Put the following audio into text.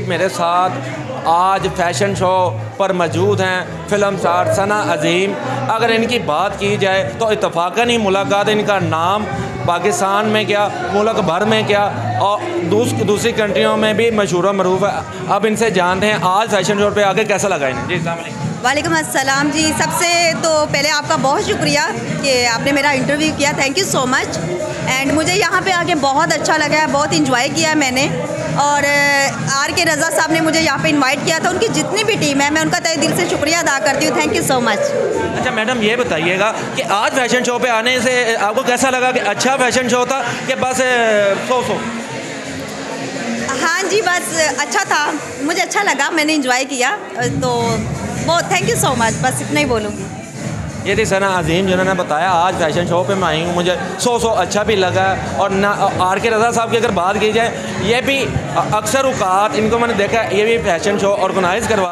मेरे साथ आज फैशन शो पर मौजूद हैं फ़िल्म स्टार सना अज़ीम। अगर इनकी बात की जाए तो इत्तफ़ाक़न ही मुलाकात, इनका नाम पाकिस्तान में क्या मुल्क भर में क्या और दूसरी कंट्रियों में भी मशहूर व मरूफ़ है। अब इनसे जानते हैं आज फैशन शो पे आके कैसा लगा इन्हें। जी अस्सलाम वालेकुम। वालेकुम अस्सलाम जी। सबसे तो पहले आपका बहुत शुक्रिया कि आपने मेरा इंटरव्यू किया, thank you so much. And मुझे यहाँ पे आके बहुत अच्छा लगा है, बहुत इंजॉय किया मैंने। और आर के रज़ा साहब ने मुझे यहाँ पे इनवाइट किया था, उनकी जितनी भी टीम है मैं उनका तहे दिल से शुक्रिया अदा करती हूँ, थैंक यू सो मच। अच्छा मैडम, ये बताइएगा कि आज फैशन शो पे आने से आपको कैसा लगा? कि अच्छा फैशन शो था कि बस सो हाँ जी, बस अच्छा था, मुझे अच्छा लगा, मैंने इंजॉय किया, तो बहुत थैंक यू सो मच, बस इतना ही बोलूँगी। ये थी सना अज़ीम जिन्होंने बताया आज फैशन शो पे मैं आई हूँ, मुझे सो अच्छा भी लगा। और ना आर के रज़ा साहब की अगर बात की जाए, ये भी अक्सर औक़ात इनको मैंने देखा, ये भी फैशन शो ऑर्गेनाइज़ करवा